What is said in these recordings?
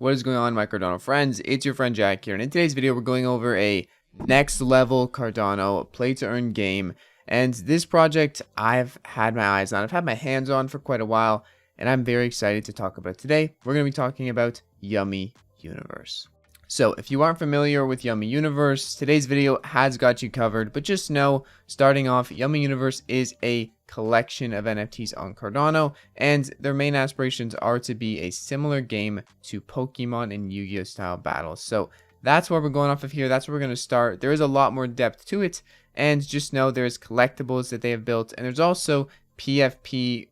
What is going on, my Cardano friends? It's your friend Jack here, and in today's video we're going over a next level Cardano play to earn game. And this project I've had my eyes on, I've had my hands on for quite a while, and I'm very excited to talk about it today. We're going to be talking about Yummi Universe. So if you aren't familiar with Yummi Universe, today's video has got you covered, but just know, starting off, Yummi Universe is a collection of NFTs on Cardano, and their main aspirations are to be a similar game to Pokemon and Yu-Gi-Oh style battles. So that's where we're going off of here. That's where we're going to start. There is a lot more depth to it, and just know there's collectibles that they have built, and there's also PFP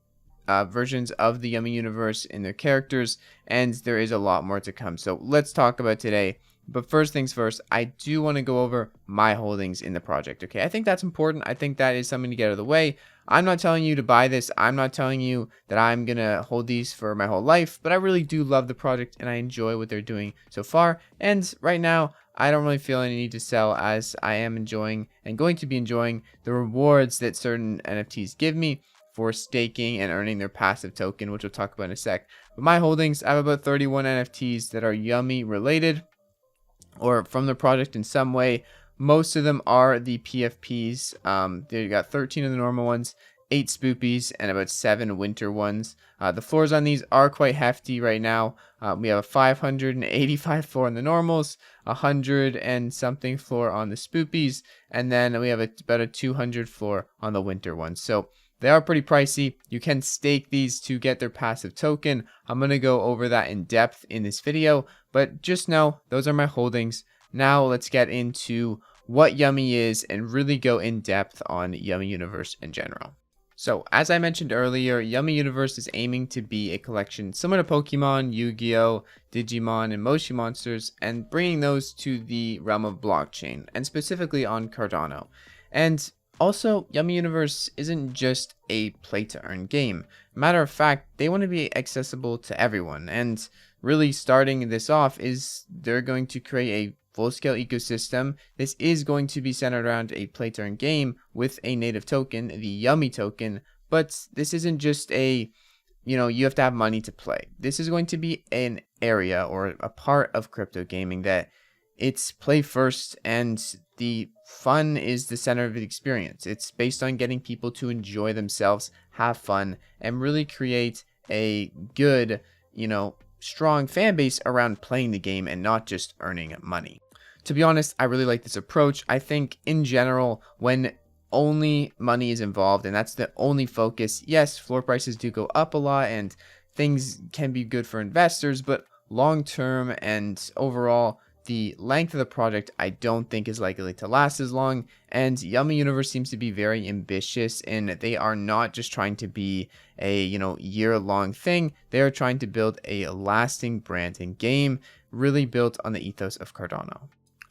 versions of the Yummi Universe in their characters, and there is a lot more to come. So let's talk about today. But first things first, I do want to go over my holdings in the project. Okay, I think that's important. I think that is something to get out of the way. I'm not telling you to buy this. I'm not telling you that I'm gonna hold these for my whole life, but I really do love the project and I enjoy what they're doing so far. And right now, I don't really feel any need to sell, as I am enjoying and going to be enjoying the rewards that certain NFTs give me for staking and earning their passive token, which we'll talk about in a sec. But my holdings, I have about 31 NFTs that are Yummi related or from the project in some way. Most of them are the PFPs. They got 13 of the normal ones, 8 spoopies, and about 7 winter ones. The floors on these are quite hefty right now. We have a 585 floor on the normals, 100 and something floor on the spoopies, and then we have about a 200 floor on the winter ones. So they are pretty pricey. You can stake these to get their passive token. I'm going to go over that in depth in this video, but just know those are my holdings. Now let's get into what Yummi is and really go in depth on Yummi Universe in general. So as I mentioned earlier, Yummi Universe is aiming to be a collection similar to Pokemon, Yu-Gi-Oh, Digimon, and Moshi Monsters, and bringing those to the realm of blockchain, and specifically on Cardano. And also, Yummi Universe isn't just a play-to-earn game. Matter of fact, they want to be accessible to everyone. And really starting this off is they're going to create a full-scale ecosystem. This is going to be centered around a play-to-earn game with a native token, the Yummi token. But this isn't just a, you have to have money to play. This is going to be an area or a part of crypto gaming that it's play first, and the fun is the center of the experience. It's based on getting people to enjoy themselves, have fun, and really create a good, strong fan base around playing the game and not just earning money. To be honest, I really like this approach. I think in general, when only money is involved and that's the only focus, yes, floor prices do go up a lot and things can be good for investors, but long term and overall, the length of the project I don't think is likely to last as long, and Yummi Universe seems to be very ambitious, and they are not just trying to be a year-long thing. They are trying to build a lasting brand and game really built on the ethos of Cardano.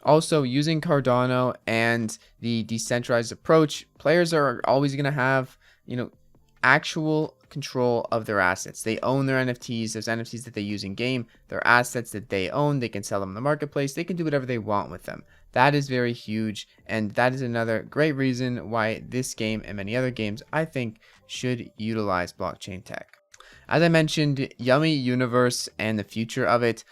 Also, using Cardano and the decentralized approach, players are always going to have actual control of their assets. They own their NFTs. There's NFTs that they use in game. They're assets that they own. They can sell them in the marketplace. They can do whatever they want with them. That is very huge, and that is another great reason why this game and many other games I think should utilize blockchain tech. As I mentioned, Yummi Universe and the future of it,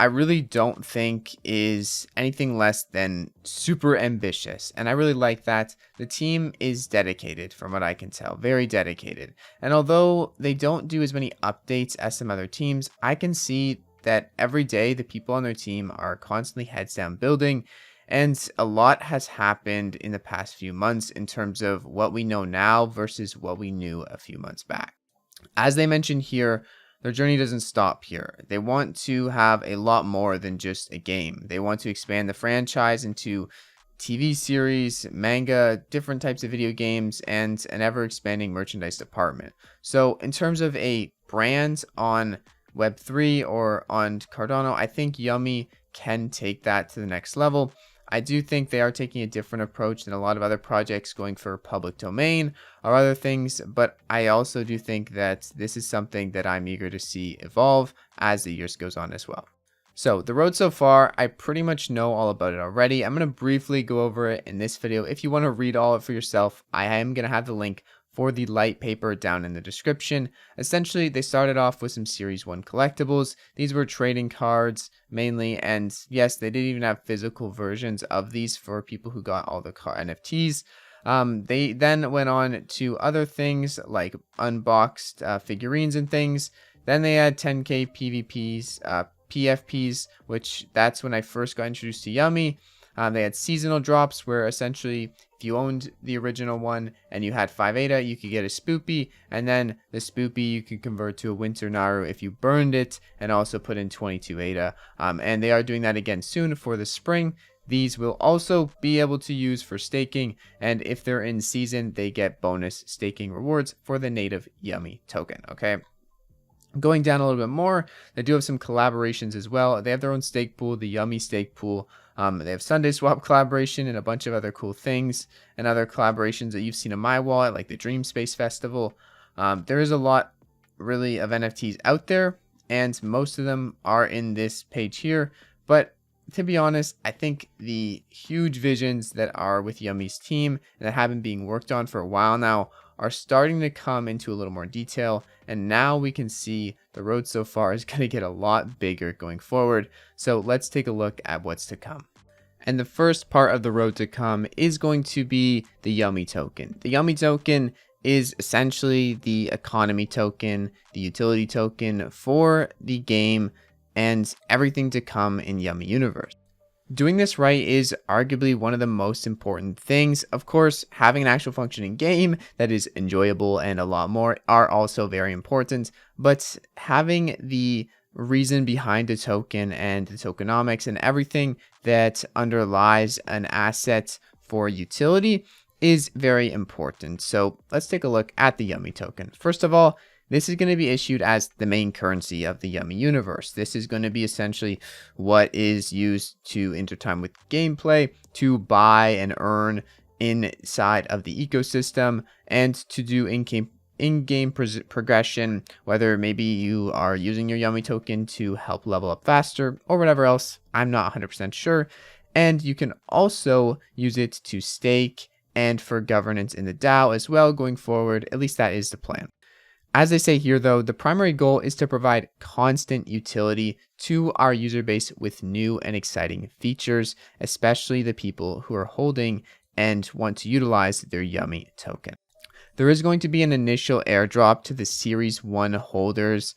I really don't think is anything less than super ambitious. And I really like that. The team is dedicated from what I can tell, very dedicated. And although they don't do as many updates as some other teams, I can see that every day the people on their team are constantly heads down building. And a lot has happened in the past few months in terms of what we know now versus what we knew a few months back. As they mentioned here, their journey doesn't stop here. They want to have a lot more than just a game. They want to expand the franchise into TV series, manga, different types of video games, and an ever-expanding merchandise department. So in terms of a brand on Web3 or on Cardano, I think Yummi can take that to the next level. I do think they are taking a different approach than a lot of other projects going for public domain or other things, but I also do think that this is something that I'm eager to see evolve as the years goes on as well. So the road so far, I pretty much know all about it already. I'm going to briefly go over it in this video. If you want to read all of it for yourself, I am going to have the link for the light paper down in the description. Essentially, they started off with some Series 1 collectibles. These were trading cards mainly, and yes, they did even have physical versions of these for people who got all the NFTs. They then went on to other things like unboxed figurines and things. Then they had 10k PvPs, PFPs, which that's when I first got introduced to Yummi. They had seasonal drops where essentially if you owned the original one and you had 5 ADA, you could get a spoopy, and then the spoopy you could convert to a winter Naru if you burned it and also put in 22 ADA. And they are doing that again soon for the spring. These will also be able to use for staking, and if they're in season, they get bonus staking rewards for the native Yummi token, okay? Going down a little bit more, they do have some collaborations as well. They have their own stake pool, the Yummi stake pool. They have Sunday Swap collaboration and a bunch of other cool things and other collaborations that you've seen in my wallet, like the Dream Space Festival. There is a lot really of NFTs out there, and most of them are in this page here. But to be honest, I think the huge visions that are with Yummi's team and that have been being worked on for a while now are starting to come into a little more detail, and now we can see the road so far is going to get a lot bigger going forward. So let's take a look at what's to come. And the first part of the road to come is going to be the Yummi token. The Yummi token is essentially the economy token, the utility token for the game, and everything to come in Yummi Universe. Doing this right is arguably one of the most important things. Of course, having an actual functioning game that is enjoyable and a lot more are also very important, but having the reason behind the token and the tokenomics and everything that underlies an asset for utility is very important. So let's take a look at the Yummi token. First of all, this is going to be issued as the main currency of the Yummi universe. This is going to be essentially what is used to intertime with gameplay, to buy and earn inside of the ecosystem, and to do in-game progression, whether maybe you are using your Yummi token to help level up faster or whatever else. I'm not 100% sure. And you can also use it to stake and for governance in the DAO as well going forward. At least that is the plan. As they say here, though, the primary goal is to provide constant utility to our user base with new and exciting features, especially the people who are holding and want to utilize their Yummi token. There is going to be an initial airdrop to the Series 1 holders,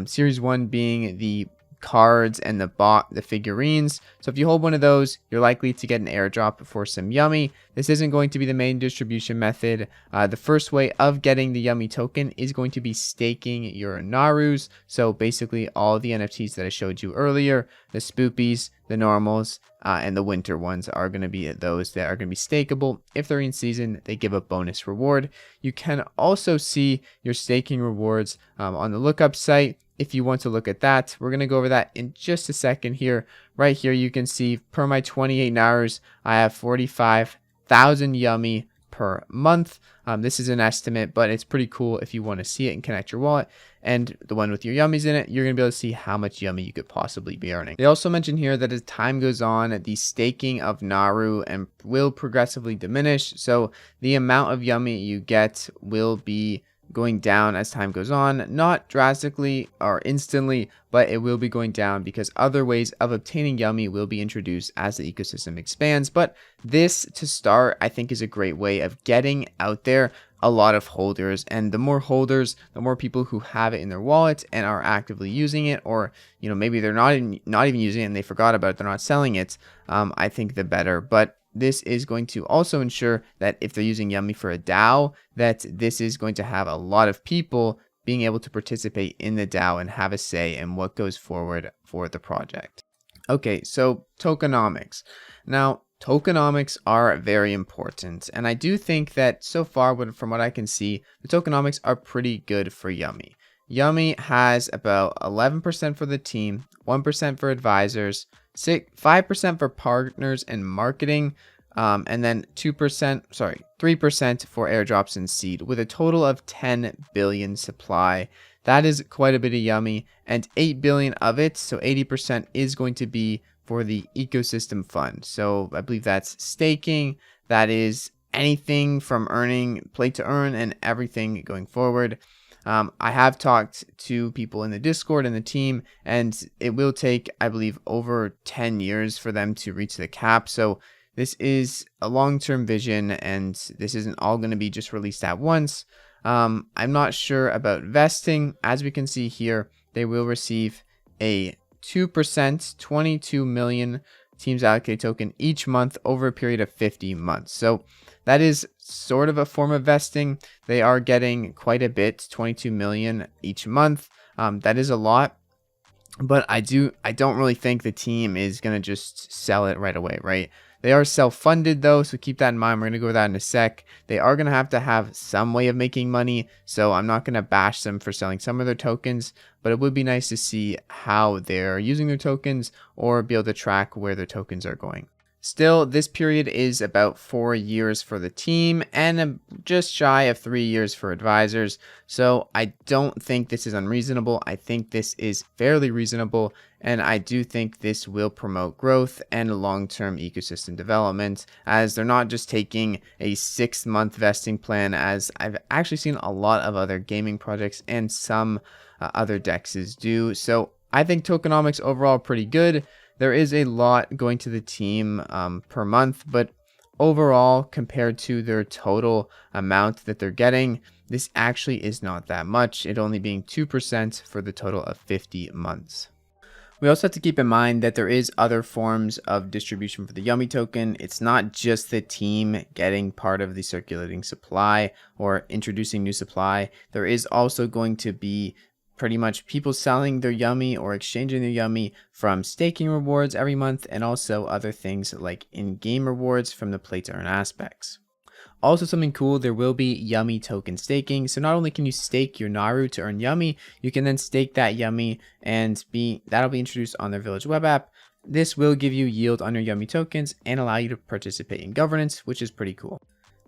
Series 1 being the cards and the figurines. So if you hold one of those, you're likely to get an airdrop for some Yummi. This isn't going to be the main distribution method. The first way of getting the Yummi token is going to be staking your Narus. So basically all the NFTs that I showed you earlier, the spoopies, the normals, and the winter ones are going to be those that are going to be stakeable. If they're in season, they give a bonus reward. You can also see your staking rewards on the lookup site. If you want to look at that, we're going to go over that in just a second here. Right here, you can see per my 28 Narus, I have 45,000 Yummi per month. This is an estimate, but it's pretty cool if you want to see it and connect your wallet. And the one with your Yummis in it, you're going to be able to see how much Yummi you could possibly be earning. They also mention here that as time goes on, the staking of Naru will progressively diminish. So the amount of Yummi you get will be going down as time goes on, not drastically or instantly, but it will be going down because other ways of obtaining Yummi will be introduced as the ecosystem expands. But this, to start, I think is a great way of getting out there a lot of holders, and the more holders, the more people who have it in their wallet and are actively using it, or maybe they're not even using it and they forgot about it, they're not selling it. I think the better. But this is going to also ensure that if they're using Yummi for a DAO, that this is going to have a lot of people being able to participate in the DAO and have a say in what goes forward for the project. Okay, so tokenomics. Now, tokenomics are very important, and I do think that so far, from what I can see, the tokenomics are pretty good for Yummi. Yummi has about 11% for the team, 1% for advisors, 5% for partners and marketing, and then 3% for airdrops and seed, with a total of 10 billion supply. That is quite a bit of Yummi, and 8 billion of it, so 80%, is going to be for the ecosystem fund. So I believe that's staking, that is anything from earning play to earn and everything going forward. I have talked to people in the Discord and the team, and it will take, I believe, over 10 years for them to reach the cap. So this is a long-term vision, and this isn't all going to be just released at once. I'm not sure about vesting. As we can see here, they will receive a 2%, 22 million teams allocated token each month over a period of 50 months. So that is sort of a form of vesting. They are getting quite a bit, 22 million each month. That is a lot, but I don't really think the team is going to just sell it right away, right? They are self-funded though, so keep that in mind. We're going to go over that in a sec. They are going to have some way of making money, so I'm not going to bash them for selling some of their tokens, but it would be nice to see how they're using their tokens or be able to track where their tokens are going. Still, this period is about 4 years for the team and just shy of 3 years for advisors. So I don't think this is unreasonable. I think this is fairly reasonable. And I do think this will promote growth and long-term ecosystem development, as they're not just taking a 6-month vesting plan, as I've actually seen a lot of other gaming projects and some other dexes do. So I think tokenomics overall are pretty good. There is a lot going to the team per month, but overall, compared to their total amount that they're getting, this actually is not that much, it only being 2% for the total of 50 months. We also have to keep in mind that there is other forms of distribution for the Yummi token. It's not just the team getting part of the circulating supply or introducing new supply. There is also going to be pretty much people selling their Yummi or exchanging their Yummi from staking rewards every month, and also other things like in-game rewards from the play to earn aspects. Also, something cool, there will be Yummi token staking. So not only can you stake your Naru to earn Yummi, you can then stake that Yummi and that'll be introduced on their Village web app. This will give you yield on your Yummi tokens and allow you to participate in governance, which is pretty cool.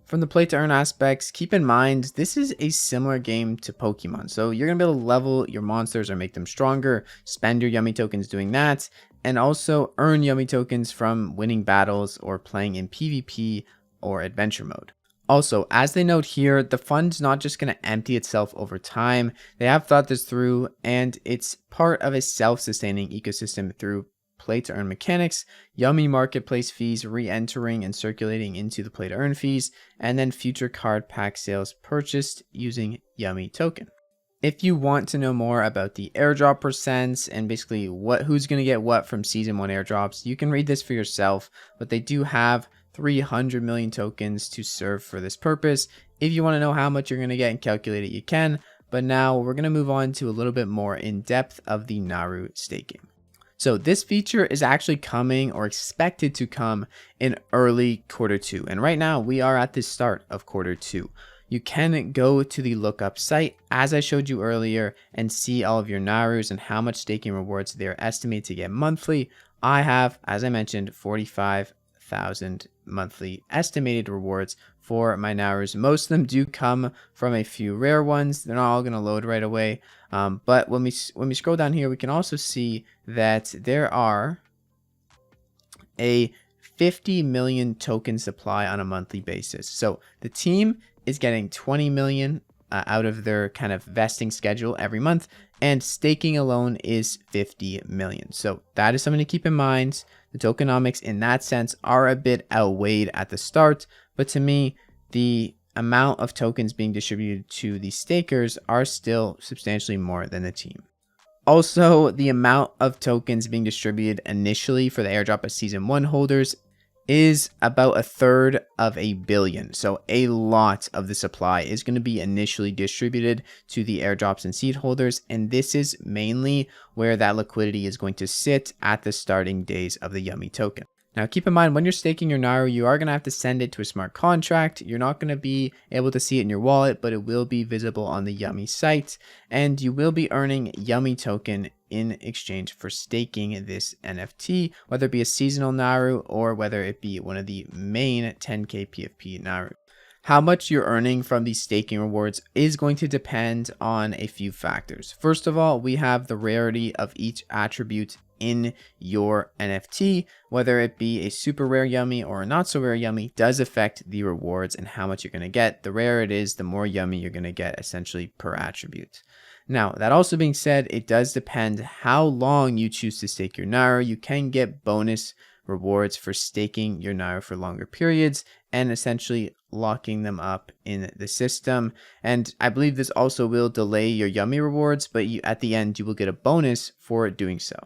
From the play to earn aspects, keep in mind, this is a similar game to Pokemon. So you're going to be able to level your monsters or make them stronger, spend your Yummi tokens doing that, and also earn Yummi tokens from winning battles or playing in PvP or adventure mode. Also, as they note here, the fund's not just going to empty itself over time. They have thought this through, and it's part of a self-sustaining ecosystem through play to earn mechanics, Yummi marketplace fees re-entering and circulating into the play to earn fees, and then future card pack sales purchased using Yummi token. If you want to know more about the airdrop percents and basically who's going to get what from season 1 airdrops, you can read this for yourself, but they do have 300 million tokens to serve for this purpose. If you want to know how much you're going to get and calculate it, you can, but now we're going to move on to a little bit more in depth of the Naru staking. So this feature is actually coming or expected to come in early Q2. And right now we are at the start of Q2. You can go to the lookup site, as I showed you earlier, and see all of your Narus and how much staking rewards they're estimated to get monthly. I have, as I mentioned, 45,000 monthly estimated rewards for my Narus. Most of them do come from a few rare ones. They're not all going to load right away. But when we scroll down here, we can also see that there are a 50 million token supply on a monthly basis. So the team is getting 20 million out of their kind of vesting schedule every month, and staking alone is 50 million. So that is something to keep in mind. The tokenomics in that sense are a bit outweighed at the start, but to me, the amount of tokens being distributed to the stakers are still substantially more than the team. Also, the amount of tokens being distributed initially for the airdrop of season 1 holders is about 1/3 of a billion. So a lot of the supply is going to be initially distributed to the airdrops and seed holders, and this is mainly where that liquidity is going to sit at the starting days of the Yummi token. Now keep in mind, when you're staking your Naru, you are going to have to send it to a smart contract. You're not going to be able to see it in your wallet, but it will be visible on the Yummi site, and you will be earning Yummi token in exchange for staking this NFT, whether it be a seasonal Naru or whether it be one of the main 10k PFP Naru. How much you're earning from these staking rewards is going to depend on a few factors. First of all, we have the rarity of each attribute in your NFT, whether it be a super rare Yummy or a not so rare Yummy, does affect the rewards and how much you're going to get. The rarer it is, the more Yummy you're going to get essentially per attribute. Now, that also being said, it does depend how long you choose to stake your Naira. You can get bonus rewards for staking your Naira for longer periods and essentially locking them up in the system. And I believe this also will delay your Yummy rewards, but at the end, you will get a bonus for doing so.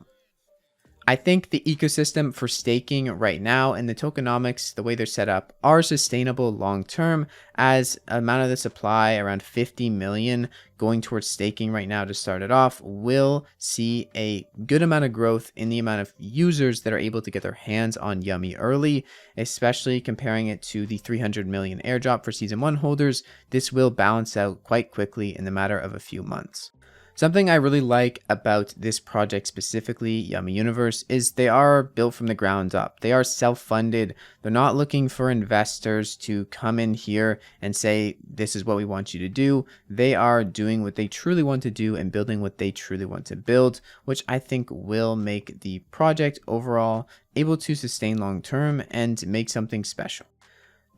I think the ecosystem for staking right now and the tokenomics, the way they're set up, are sustainable long term, as amount of the supply, around 50 million going towards staking right now to start it off, will see a good amount of growth in the amount of users that are able to get their hands on Yummy early, especially comparing it to the 300 million airdrop for season 1 holders. This will balance out quite quickly in the matter of a few months. Something I really like about this project specifically, Yummi Universe, is they are built from the ground up. They are self-funded. They're not looking for investors to come in here and say, this is what we want you to do. They are doing what they truly want to do and building what they truly want to build, which I think will make the project overall able to sustain long term and make something special.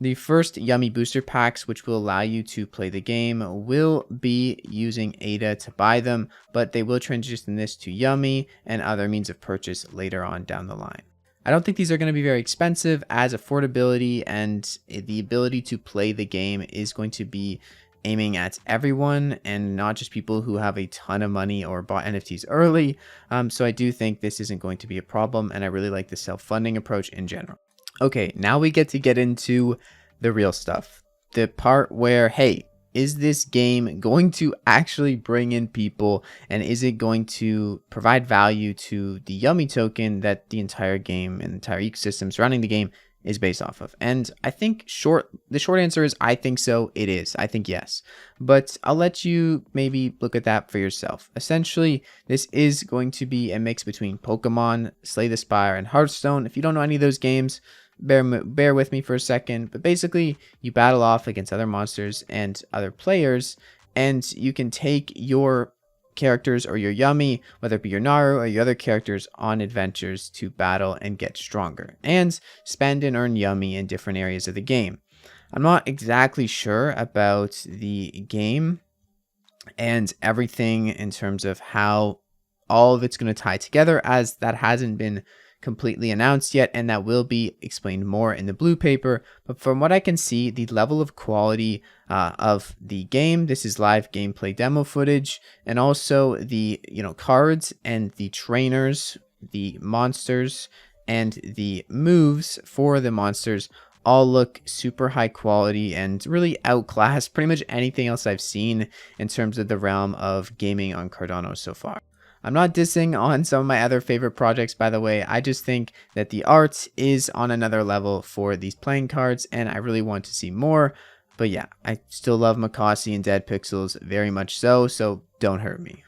The first Yummy booster packs, which will allow you to play the game, will be using ADA to buy them, but they will transition this to Yummy and other means of purchase later on down the line. I don't think these are going to be very expensive, as affordability and the ability to play the game is going to be aiming at everyone and not just people who have a ton of money or bought NFTs early. So I do think this isn't going to be a problem, and I really like the self-funding approach in general. Okay, now we get into the real stuff. The part where, hey, is this game going to actually bring in people, and is it going to provide value to the Yummy token that the entire game and the entire ecosystem surrounding the game is based off of? And I think the short answer is I think so. It is. I think yes. But I'll let you maybe look at that for yourself. Essentially, this is going to be a mix between Pokemon, Slay the Spire, and Hearthstone. If you don't know any of those games, bear with me for a second. But basically, you battle off against other monsters and other players, and you can take your characters or your Yummy, whether it be your Naru or your other characters, on adventures to battle and get stronger, and spend and earn Yummy in different areas of the game. I'm not exactly sure about the game and everything in terms of how all of it's going to tie together, as that hasn't been completely announced yet, and that will be explained more in the blue paper. But from what I can see, the level of quality of the game, this is live gameplay demo footage, and also the cards and the trainers, the monsters, and the moves for the monsters all look super high quality and really outclass pretty much anything else I've seen in terms of the realm of gaming on Cardano so far. I'm not dissing on some of my other favorite projects, by the way. I just think that the art is on another level for these playing cards, and I really want to see more. But yeah, I still love Makasi and Dead Pixels very much so don't hurt me.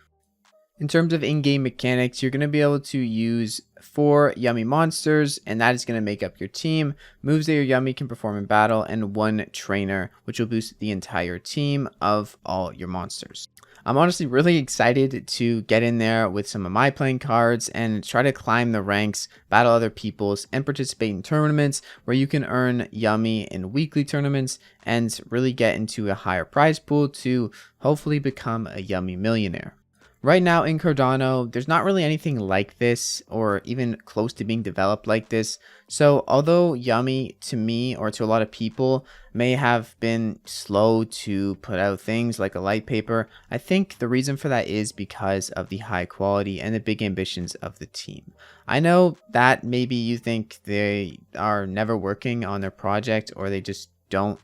In terms of in-game mechanics, you're going to be able to use 4 Yummy monsters, and that is going to make up your team, moves that your Yummy can perform in battle, and 1 trainer, which will boost the entire team of all your monsters. I'm honestly really excited to get in there with some of my playing cards and try to climb the ranks, battle other people's, and participate in tournaments where you can earn Yummy in weekly tournaments and really get into a higher prize pool to hopefully become a Yummy millionaire. Right now in Cardano, there's not really anything like this or even close to being developed like this. So although Yummy, to me or to a lot of people, may have been slow to put out things like a light paper, I think the reason for that is because of the high quality and the big ambitions of the team. I know that maybe you think they are never working on their project, or they just don't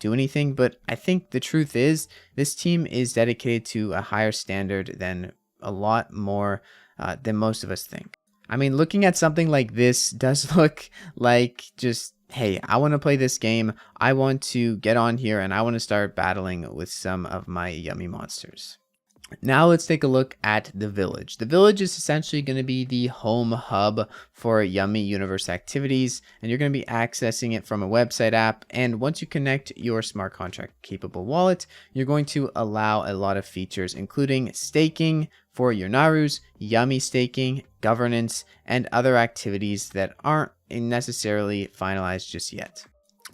do anything, but I think the truth is this team is dedicated to a higher standard than a lot more than most of us think. I mean, looking at something like this does look like just, hey, I want to play this game, I want to get on here and I want to start battling with some of my Yummy monsters. Now let's take a look at the village. The village is essentially going to be the home hub for Yummi Universe activities, and you're going to be accessing it from a website app. And once you connect your smart contract capable wallet, you're going to allow a lot of features, including staking for your Narus, Yummi staking, governance, and other activities that aren't necessarily finalized just yet.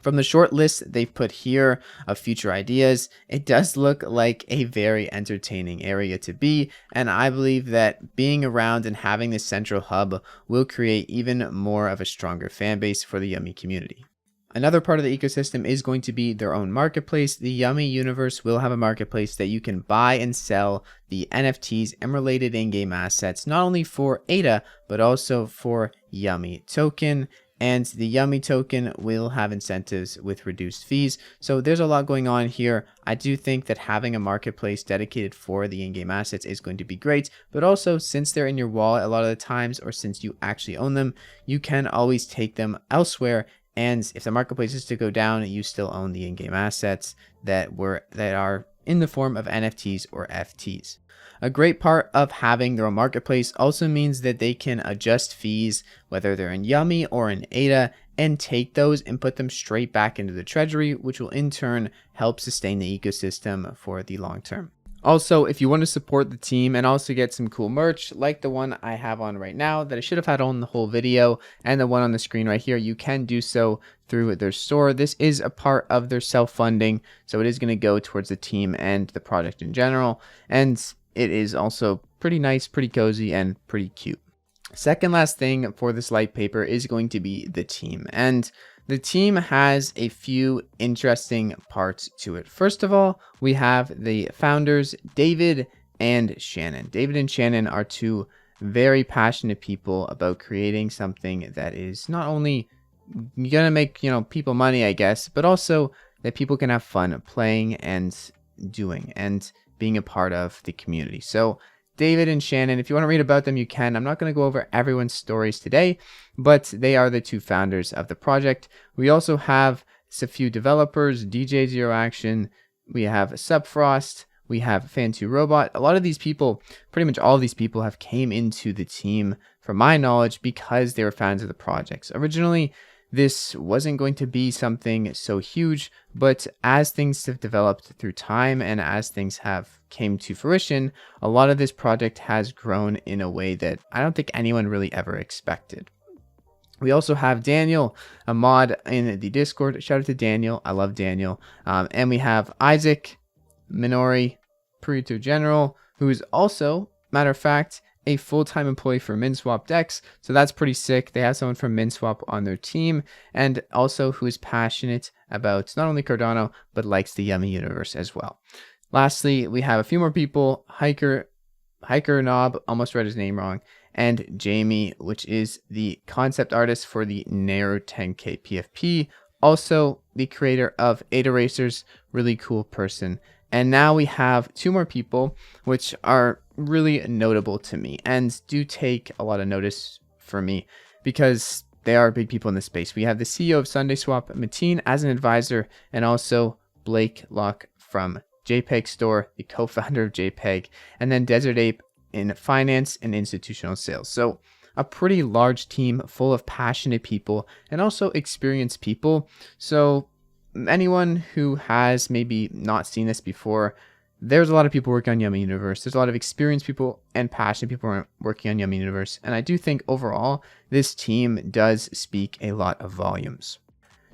From the short list they've put here of future ideas, it does look like a very entertaining area to be, and I believe that being around and having this central hub will create even more of a stronger fan base for the Yummi community. Another part of the ecosystem is going to be their own marketplace. The Yummi Universe will have a marketplace that you can buy and sell the NFTs and related in-game assets, not only for ADA, but also for Yummi token. And the Yummi token will have incentives with reduced fees. So there's a lot going on here. I do think that having a marketplace dedicated for the in-game assets is going to be great. But also, since they're in your wallet a lot of the times, or since you actually own them, you can always take them elsewhere. And if the marketplace is to go down, you still own the in-game assets that are in the form of NFTs or FTs. A great part of having their own marketplace also means that they can adjust fees, whether they're in Yummi or in ADA, and take those and put them straight back into the treasury, which will in turn help sustain the ecosystem for the long term. Also, if you want to support the team and also get some cool merch like the one I have on right now that I should have had on the whole video, and the one on the screen right here, you can do so through their store. This is a part of their self-funding, so it is going to go towards the team and the project in general, and it is also pretty nice, pretty cozy, and pretty cute. Second last thing for this light paper is going to be the team, and the team has a few interesting parts to it. First of all, we have the founders, David and Shannon. David and Shannon are two very passionate people about creating something that is not only gonna make, people money, I guess, but also that people can have fun playing and doing and being a part of the community. So David and Shannon, if you want to read about them, you can. I'm not going to go over everyone's stories today, but they are the two founders of the project. We also have a few developers, DJ Zero Action, we have Subfrost, we have Fan2 Robot. A lot of these people, pretty much all of these people, have came into the team, from my knowledge, because they were fans of the projects. Originally, this wasn't going to be something so huge, but as things have developed through time and as things have came to fruition, a lot of this project has grown in a way that I don't think anyone really ever expected. We also have Daniel, a mod in the Discord. Shout out to Daniel. I love Daniel. And we have Isaac, Minori, Purito General, who is also, matter of fact, a full-time employee for MinSwap Dex, so that's pretty sick. They have someone from MinSwap on their team, and also who is passionate about not only Cardano, but likes the Yummi universe as well. Lastly, we have a few more people, Hiker Knob, almost read his name wrong, and Jamie, which is the concept artist for the Narrow 10K PFP, also the creator of Ada Racers, really cool person. And now we have two more people, which are really notable to me and do take a lot of notice for me because they are big people in the space. We have the CEO of SundaySwap, Mateen, as an advisor, and also Blake Locke from JPEG Store, the co-founder of JPEG, and then Desert Ape in finance and institutional sales. So a pretty large team full of passionate people and also experienced people. So anyone who has maybe not seen this before, there's a lot of people working on Yummi Universe. There's a lot of experienced people and passionate people working on Yummi Universe. And I do think overall, this team does speak a lot of volumes.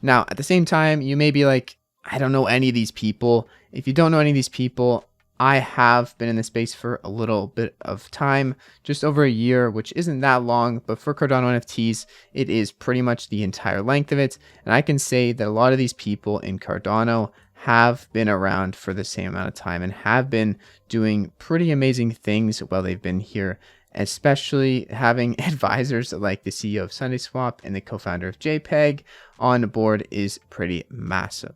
Now, at the same time, you may be like, I don't know any of these people. If you don't know any of these people, I have been in the space for a little bit of time, just over a year, which isn't that long, but for Cardano NFTs, it is pretty much the entire length of it. And I can say that a lot of these people in Cardano have been around for the same amount of time and have been doing pretty amazing things while they've been here, especially having advisors like the CEO of SundaySwap and the co-founder of JPEG on board is pretty massive.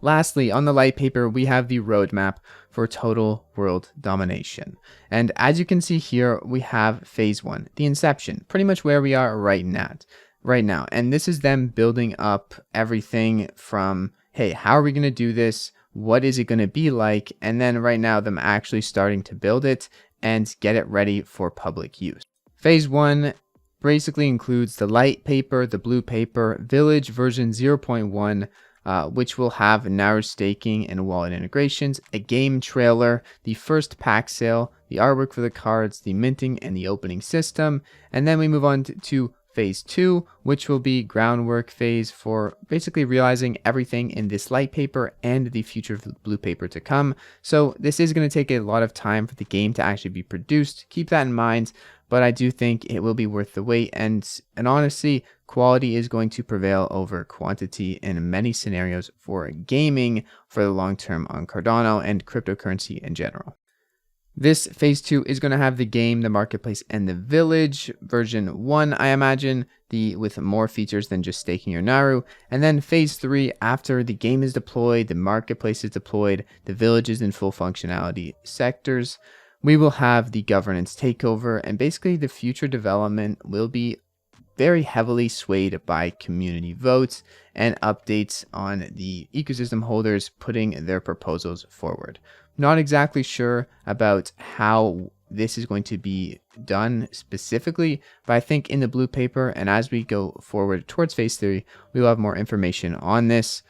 Lastly, on the light paper, we have the roadmap for total world domination. And as you can see here, we have phase 1, the inception, pretty much where we are right now. And this is them building up everything from, hey, how are we going to do this? what is it going to be like, and then right now them actually starting to build it and get it ready for public use. Phase 1 basically includes the light paper, the blue paper, village version 0.1, which will have narrow staking and wallet integrations, a game trailer, the first pack sale, the artwork for the cards, the minting and the opening system. And then we move on to phase 2, which will be groundwork phase for basically realizing everything in this light paper and the future of the blue paper to come. So this is going to take a lot of time for the game to actually be produced. Keep that in mind, but I do think it will be worth the wait, and honestly, quality is going to prevail over quantity in many scenarios for gaming for the long term on Cardano and cryptocurrency in general. This phase 2 is going to have the game, the marketplace, and the village version 1, I imagine, with more features than just staking your Naru. And then phase 3, after the game is deployed, the marketplace is deployed, the village is in full functionality sectors, we will have the governance takeover, and basically the future development will be very heavily swayed by community votes and updates on the ecosystem holders putting their proposals forward. Not exactly sure about how this is going to be done specifically, but I think in the blue paper and as we go forward towards phase 3, we will have more information on this.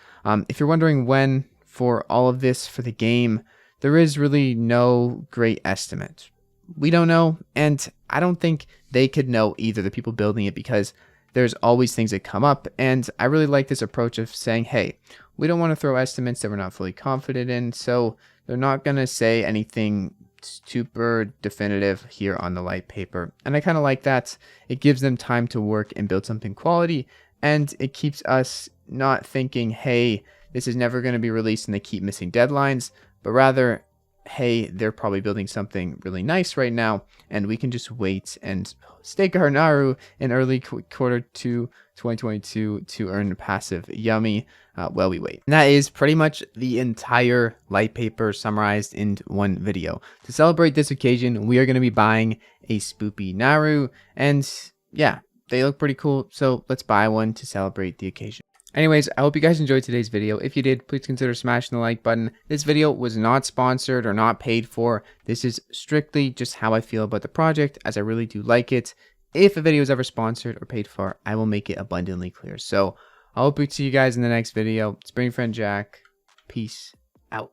If you're wondering when for all of this for the game, there is really no great estimate. We don't know, and I don't think they could know either, the people building it, because there's always things that come up. And I really like this approach of saying, hey, we don't want to throw estimates that we're not fully confident in, so they're not going to say anything super definitive here on the light paper. And I kind of like that. It gives them time to work and build something quality, and it keeps us not thinking, hey, this is never going to be released and they keep missing deadlines, but rather, hey, they're probably building something really nice right now, and we can just wait and stake our Naru in early quarter 2 2022 to earn passive Yummi while we wait. And that is pretty much the entire light paper summarized in one video. To celebrate this occasion, we are going to be buying a spoopy Naru, and yeah, they look pretty cool, so let's buy one to celebrate the occasion. Anyways, I hope you guys enjoyed today's video. If you did, please consider smashing the like button. This video was not sponsored or not paid for. This is strictly just how I feel about the project, as I really do like it. If a video is ever sponsored or paid for, I will make it abundantly clear. So I hope to see you guys in the next video. It's been your friend Jack. Peace out.